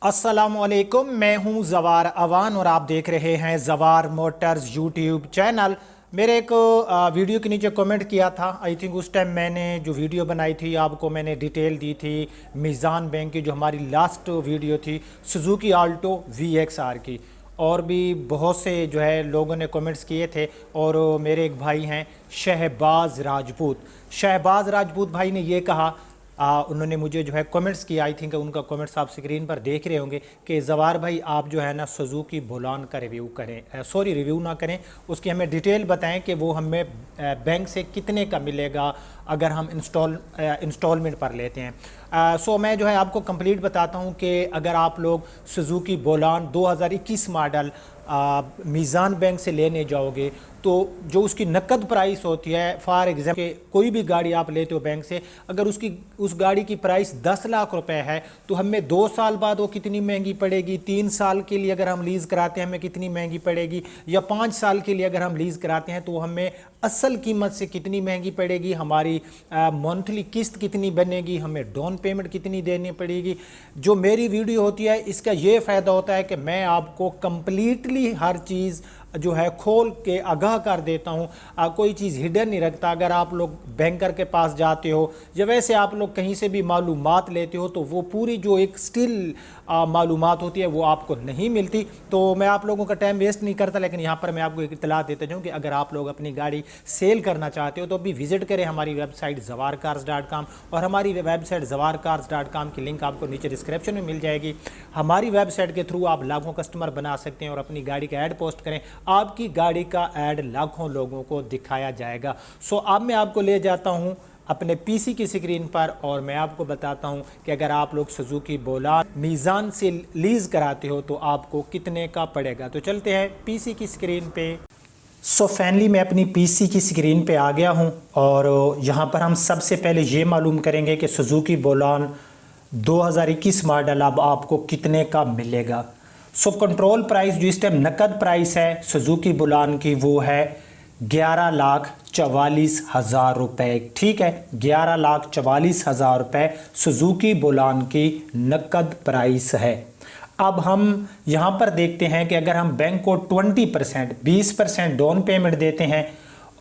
अस्सलामुअलैकुम, मैं हूं जवार अवान और आप देख रहे हैं जवार मोटर्स यूट्यूब चैनल। मेरे एक वीडियो के नीचे कमेंट किया था। आई थिंक उस टाइम मैंने जो वीडियो बनाई थी आपको मैंने डिटेल दी थी मीज़ान बैंक की, जो हमारी लास्ट वीडियो थी सुजुकी आल्टो VXR की। और भी बहुत से जो है लोगों ने कमेंट्स किए थे। और मेरे एक भाई हैं शहबाज राजपूत भाई ने ये कहा, उन्होंने मुझे जो है कमेंट्स किया। आई थिंक उनका कमेंट्स आप स्क्रीन पर देख रहे होंगे कि जवार भाई आप जो है ना सुजुकी बोलान का रिव्यू करें, सॉरी रिव्यू ना करें, उसकी हमें डिटेल बताएं कि वो हमें बैंक से कितने का मिलेगा अगर हम इंस्टॉलमेंट पर लेते हैं। सो मैं जो है आपको कंप्लीट बताता हूं कि अगर आप लोग सुजुकी बोलान 2021 मॉडल मीज़ान बैंक से लेने जाओगे तो जो उसकी नकद प्राइस होती है, फॉर एग्जाम्पल कोई भी गाड़ी आप लेते हो बैंक से, अगर उस गाड़ी की प्राइस 10 लाख रुपए है तो हमें 2 साल बाद वो कितनी महंगी पड़ेगी, 3 साल के लिए अगर हम लीज़ कराते हैं हमें कितनी महंगी पड़ेगी, या 5 साल के लिए अगर हम लीज़ कराते हैं तो हमें असल कीमत से कितनी महंगी पड़ेगी, हमारी मंथली किस्त कितनी बनेगी, हमें डाउन पेमेंट कितनी देनी पड़ेगी। जो मेरी वीडियो होती है इसका ये फ़ायदा होता है कि मैं आपको कंप्लीटली हर चीज़ जो है खोल के आगाह कर देता हूँ, कोई चीज़ हिडन नहीं रखता। अगर आप लोग बैंकर के पास जाते हो या वैसे आप लोग कहीं से भी मालूमात लेते हो तो वो पूरी जो एक स्टिल मालूमात होती है वो आपको नहीं मिलती। तो मैं आप लोगों का टाइम वेस्ट नहीं करता, लेकिन यहाँ पर मैं आपको एक इत्तला देता जाऊँ कि अगर आप लोग अपनी गाड़ी सेल करना चाहते हो तो अभी विजिट करें हमारी वेबसाइट zawarcars.com, और हमारी वेबसाइट zawarcars.com की लिंक आपको नीचे डिस्क्रिप्शन में मिल जाएगी। हमारी वेबसाइट के थ्रू आप लाखों कस्टमर बना सकते हैं और अपनी गाड़ी का ऐड पोस्ट करें, आपकी गाड़ी का ऐड लाखों लोगों को दिखाया जाएगा। सो अब मैं आपको ले जाता हूं अपने पीसी की स्क्रीन पर और मैं आपको बताता हूं कि अगर आप लोग सुजुकी बोलान मीज़ान से लीज कराते हो तो आपको कितने का पड़ेगा। तो चलते हैं पीसी की स्क्रीन पे। सो फाइनली मैं अपनी पीसी की स्क्रीन पे आ गया हूं और यहां पर हम सबसे पहले ये मालूम करेंगे कि सुजुकी बोलान 2021 मॉडल अब आपको कितने का मिलेगा। सो कंट्रोल प्राइस जो इस टाइम नकद प्राइस है सुजुकी बोलान की वो है 11,44,000 रुपये। ठीक है, 11,44,000 रुपये सुजुकी बोलान की नकद प्राइस है। अब हम यहाँ पर देखते हैं कि अगर हम बैंक को 20% डाउन पेमेंट देते हैं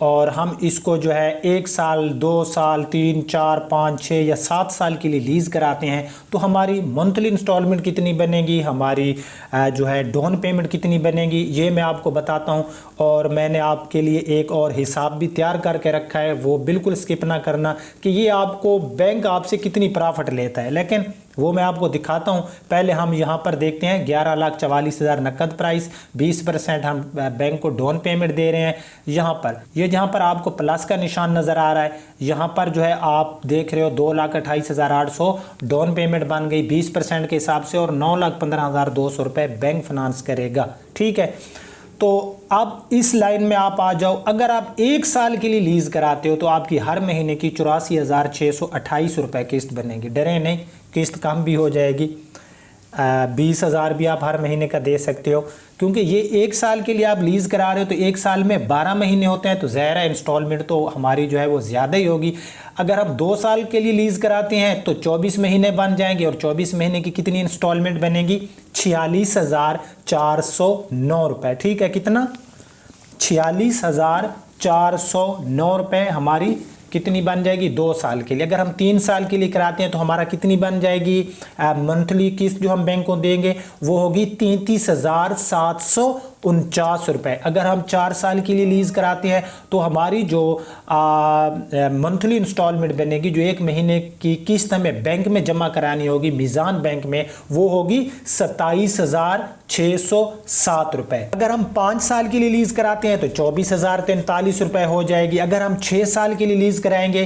और हम इसको जो है 1 साल 2 साल 3 4 5 6 या 7 साल के लिए लीज़ कराते हैं तो हमारी मंथली इंस्टॉलमेंट कितनी बनेगी, हमारी जो है डाउन पेमेंट कितनी बनेगी, ये मैं आपको बताता हूँ। और मैंने आपके लिए एक और हिसाब भी तैयार करके रखा है, वो बिल्कुल स्किप ना करना कि ये आपको बैंक आपसे कितनी प्रॉफिट लेता है, लेकिन वो मैं आपको दिखाता हूं। पहले हम यहां पर देखते हैं 11,44,000 नकद प्राइस, 20% हम बैंक को डाउन पेमेंट दे रहे हैं। यहां पर जहां पर आपको प्लस का निशान नज़र आ रहा है, यहां पर जो है आप देख रहे हो 2,28,800 डाउन पेमेंट बन गई 20% के हिसाब से, और 9,15,200 रुपये बैंक फाइनेंस करेगा। ठीक है, तो अब इस लाइन में आप आ जाओ। अगर आप 1 साल के लिए लीज़ कराते हो तो आपकी हर महीने की 84,628 रुपये किस्त बनेगी। डरे नहीं, किस्त कम भी हो जाएगी, 20,000 भी आप हर महीने का दे सकते हो, क्योंकि ये 1 साल के लिए आप लीज़ करा रहे हो तो 1 साल में 12 महीने होते हैं, तो ज़ाहिर है इंस्टॉलमेंट तो हमारी जो है वो ज़्यादा ही होगी। अगर हम 2 साल के लिए लीज़ कराते हैं तो 24 महीने बन जाएंगे, और 24 महीने की कितनी इंस्टॉलमेंट बनेगी, 46,409 रुपये। ठीक है, कितना, 46,409 रुपये हमारी कितनी बन जाएगी 2 साल के लिए। अगर हम 3 साल के लिए कराते हैं तो हमारा कितनी बन जाएगी मंथली किस्त जो हम बैंक को देंगे वो होगी 33,749 रुपये। अगर हम 4 साल के लिए लीज़ कराते हैं तो हमारी जो मंथली इंस्टॉलमेंट बनेगी, जो 1 महीने की किस्त हमें बैंक में जमा करानी होगी मीज़ान बैंक में, वो होगी 27,607 रुपये। अगर हम 5 साल के लिए लीज़ कराते हैं तो 24,043 रुपये हो जाएगी। अगर हम 6 साल के लिए लीज़ कराएंगे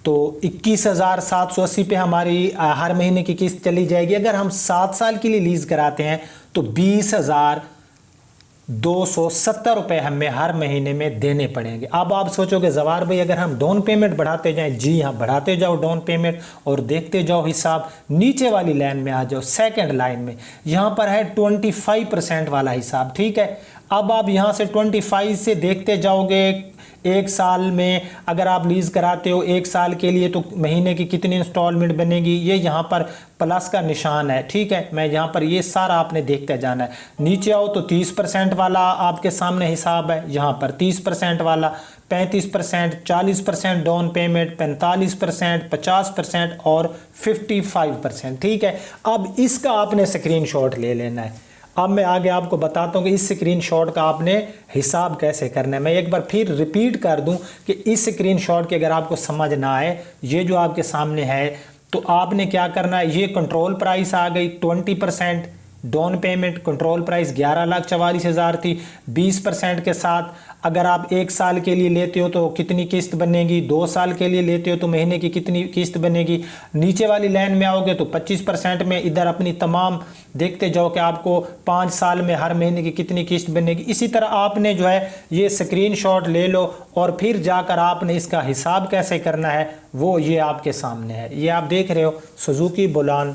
तो 21,780 पे हमारी हर महीने की किस्त चली जाएगी। अगर हम 7 साल के लिए लीज़ कराते हैं तो 20,270 रुपये हमें हर महीने में देने पड़ेंगे। अब आप सोचोगे जवार भाई अगर हम डाउन पेमेंट बढ़ाते जाएं, जी हाँ, बढ़ाते जाओ डाउन पेमेंट और देखते जाओ हिसाब। नीचे वाली लाइन में आ जाओ, सेकंड लाइन में यहाँ पर है 25% वाला हिसाब। ठीक है, अब आप यहाँ से 25 से देखते जाओगे, एक साल में अगर आप लीज़ कराते हो एक साल के लिए तो महीने की कितनी इंस्टॉलमेंट बनेगी, ये यहाँ पर प्लस का निशान है, ठीक है। मैं यहाँ पर ये सारा आपने देखते जाना है। नीचे आओ तो 30% वाला आपके सामने हिसाब है, यहाँ पर 30% वाला, 35%, 40% डाउन पेमेंट, 45%, 50% और 55%, ठीक है। अब इसका आपने स्क्रीनशॉट ले लेना है। अब मैं आगे आपको बताता हूँ कि इस स्क्रीनशॉट का आपने हिसाब कैसे करना है। मैं एक बार फिर रिपीट कर दूं कि इस स्क्रीनशॉट की अगर आपको समझ ना आए, ये जो आपके सामने है, तो आपने क्या करना है, ये कंट्रोल प्राइस आ गई 20%, डाउन पेमेंट कंट्रोल प्राइस 11,44,000 थी। 20% के साथ अगर आप एक साल के लिए लेते हो तो कितनी किस्त बनेगी, 2 साल के लिए लेते हो तो महीने की कितनी किस्त बनेगी। नीचे वाली लाइन में आओगे तो 25% में इधर अपनी तमाम देखते जाओ कि आपको 5 साल में हर महीने की कितनी किस्त बनेगी। इसी तरह आपने जो है ये स्क्रीनशॉट ले लो और फिर जाकर आपने इसका हिसाब कैसे करना है वो ये आपके सामने है। ये आप देख रहे हो सुजुकी बोलान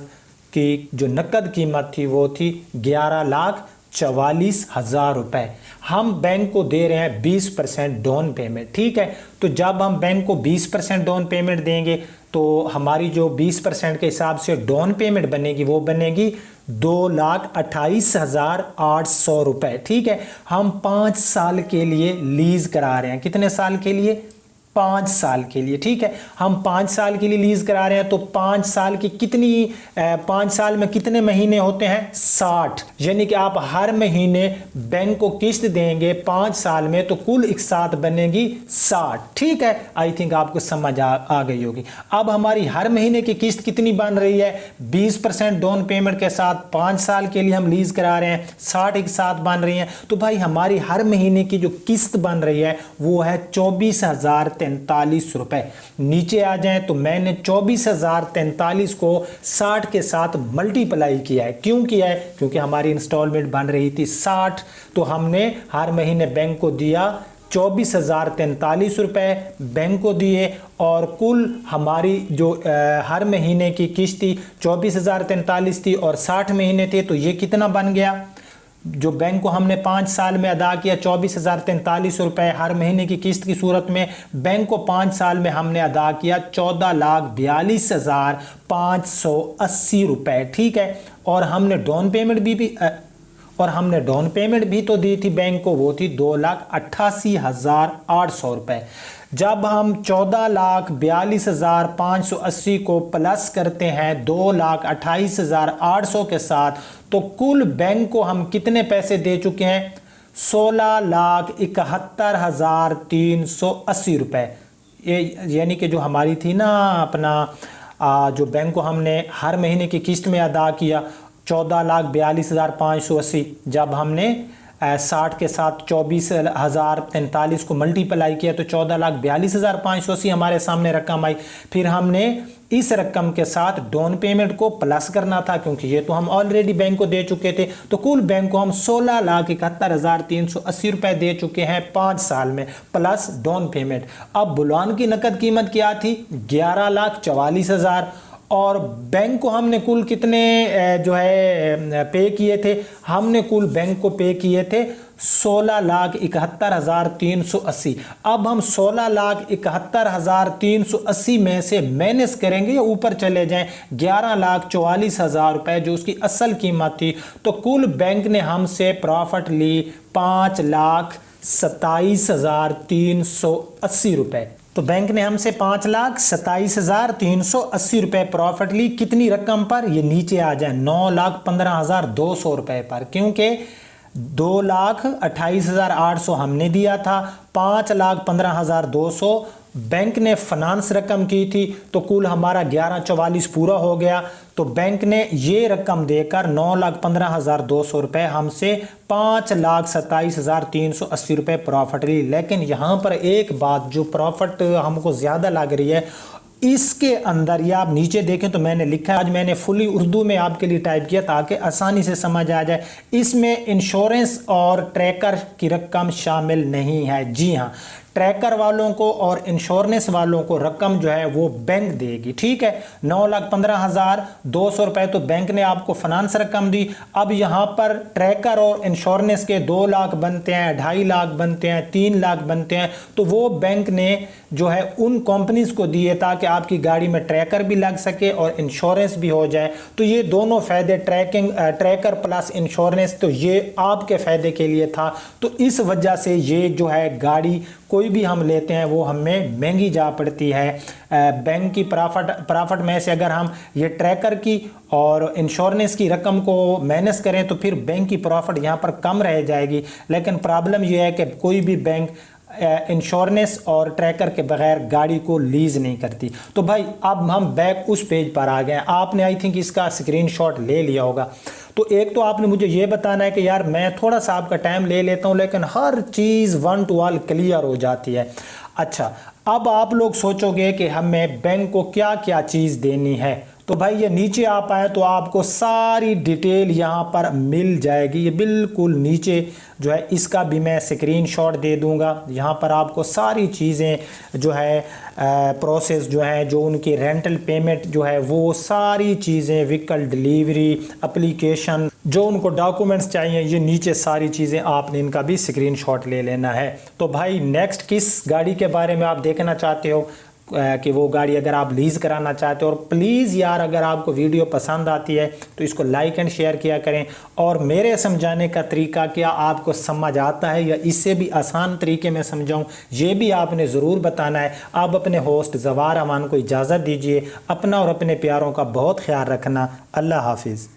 की जो नकद कीमत थी वो थी 11,44,000 रुपए। हम बैंक को दे रहे हैं 20% डाउन पेमेंट, ठीक है। तो जब हम बैंक को 20% डाउन पेमेंट देंगे तो हमारी जो 20% के हिसाब से डाउन पेमेंट बनेगी वो बनेगी 2,28,800 रुपए, ठीक है। हम 5 साल के लिए लीज करा रहे हैं। कितने साल के लिए? 5 साल के लिए, ठीक है। हम 5 साल के लिए लीज करा रहे हैं तो 5 साल की कितनी 5 साल में कितने महीने होते हैं? 60। यानी कि आप हर महीने बैंक को किस्त देंगे 5 साल में तो कुल एक साथ बनेगी 60, ठीक है। आई थिंक आपको समझ आ गई होगी। अब हमारी हर महीने की किस्त कितनी बन रही है? 20% डाउन पेमेंट के साथ 5 साल के लिए हम लीज करा रहे हैं, 60 एक साथ बन रही है। तो भाई हमारी हर महीने की जो किस्त बन रही है वो है 24,043 रुपए। नीचे आ जाएं तो मैंने 24,043 को 60 के साथ मल्टीप्लाई किया है। क्यों किया है? क्योंकि हमारी इंस्टॉलमेंट बन रही थी 60, तो हमने हर महीने बैंक को दिया 24,043 रुपए बैंक को दिए और कुल हमारी जो हर महीने की किस्त थी 24,043 थी और 60 महीने थे, तो ये कितना बन गया? जो बैंक को हमने 5 साल में अदा किया 24,043 रुपए हर महीने की किस्त की सूरत में, बैंक को 5 साल में हमने अदा किया 14,42,580 रुपए, ठीक है। और हमने डाउन पेमेंट भी तो दी थी बैंक को, वो थी 2,88,800 रुपए। जब हम 14,42,580 को प्लस करते हैं 2,28,800 के साथ, तो कुल बैंक को हम कितने पैसे दे चुके हैं? 16,71,380 रुपए। ये यानी कि जो हमारी थी ना अपना जो बैंक को हमने हर महीने की किस्त में अदा किया 14,42,580, जब हमने 60 के साथ 24,043 को मल्टीप्लाई किया तो 14,42,580 हमारे सामने रकम आई। फिर हमने इस रकम के साथ डाउन पेमेंट को प्लस करना था क्योंकि ये तो हम ऑलरेडी बैंक को दे चुके थे, तो कुल बैंक को हम 16,71,380 रुपए दे चुके हैं 5 साल में प्लस डाउन पेमेंट। अब बुलान की नकद कीमत क्या थी? 11,44,000 और बैंक को हमने कुल कितने जो है पे किए थे? हमने कुल बैंक को पे किए थे 16,71,380। अब हम 16,71,380 में से माइनस करेंगे या ऊपर चले जाएं 11,44,000 रुपए जो उसकी असल कीमत थी, तो कुल बैंक ने हमसे प्रॉफिट ली 5,27,380 रुपए। तो बैंक ने हमसे 5,27,380 रुपए प्रॉफिट ली। कितनी रकम पर? ये नीचे आ जाए 9,15,200 रुपए पर, क्योंकि 2,28,800 हमने दिया था, 5,15,200 बैंक ने फाइनेंस रकम की थी, तो कुल हमारा 11,44 पूरा हो गया। तो बैंक ने ये रकम देकर 9,15,200 रुपए हमसे 5,27,380 रुपए प्रॉफिट ली। लेकिन यहाँ पर एक बात जो प्रॉफिट हमको ज़्यादा लग रही है, इसके अंदर या आप नीचे देखें तो मैंने लिखा है, आज मैंने फुली उर्दू में आपके लिए टाइप किया ताकि आसानी से समझ आ जाए, इसमें इंश्योरेंस और ट्रैकर की रकम शामिल नहीं है। जी हाँ, ट्रैकर वालों को और इंश्योरेंस वालों को रकम जो है वो बैंक देगी, ठीक है। 9,15,200 रुपए तो बैंक ने आपको फाइनेंस रकम दी। अब यहाँ पर ट्रैकर और इंश्योरेंस के 2 लाख बनते हैं, 2.5 लाख बनते हैं, 3 लाख बनते हैं, तो वो बैंक ने जो है उन कंपनीज को दिए ताकि आपकी गाड़ी में ट्रैकर भी लग सके और इंश्योरेंस भी हो जाए। तो ये दोनों फायदे ट्रैकर प्लस इंश्योरेंस, तो ये आपके फायदे के लिए था। तो इस वजह से ये जो है गाड़ी कोई भी हम लेते हैं वो हमें महंगी जा पड़ती है। बैंक की प्रॉफिट में से अगर हम ये ट्रैकर की और इंश्योरेंस की रकम को माइनस करें तो फिर बैंक की प्रॉफिट यहाँ पर कम रह जाएगी। लेकिन प्रॉब्लम ये है कि कोई भी बैंक इंश्योरेंस और ट्रैकर के बगैर गाड़ी को लीज नहीं करती। तो भाई अब हम बैक उस पेज पर आ गए। आपने आई थिंक इसका स्क्रीनशॉट ले लिया होगा। तो एक तो आपने मुझे ये बताना है कि यार मैं थोड़ा सा आपका टाइम ले लेता हूँ लेकिन हर चीज़ वन टू ऑल क्लियर हो जाती है। अच्छा, अब आप लोग सोचोगे कि हमें बैंक को क्या क्या चीज़ देनी है। तो भाई ये नीचे आप आए तो आपको सारी डिटेल यहाँ पर मिल जाएगी। ये बिल्कुल नीचे जो है इसका भी मैं स्क्रीनशॉट दे दूंगा। यहाँ पर आपको सारी चीज़ें जो है प्रोसेस जो है, जो उनकी रेंटल पेमेंट जो है, वो सारी चीज़ें, व्हीकल डिलीवरी एप्लीकेशन, जो उनको डॉक्यूमेंट्स चाहिए, ये नीचे सारी चीज़ें आपने इनका भी स्क्रीनशॉट ले लेना है। तो भाई नेक्स्ट किस गाड़ी के बारे में आप देखना चाहते हो कि वो गाड़ी अगर आप लीज़ कराना चाहते हो। और प्लीज़ यार अगर आपको वीडियो पसंद आती है तो इसको लाइक एंड शेयर किया करें। और मेरे समझाने का तरीका क्या आपको समझ आता है या इससे भी आसान तरीके में समझाऊं, ये भी आपने ज़रूर बताना है। आप अपने होस्ट ज़वार अमान को इजाज़त दीजिए। अपना और अपने प्यारों का बहुत ख्याल रखना। अल्लाह हाफिज़।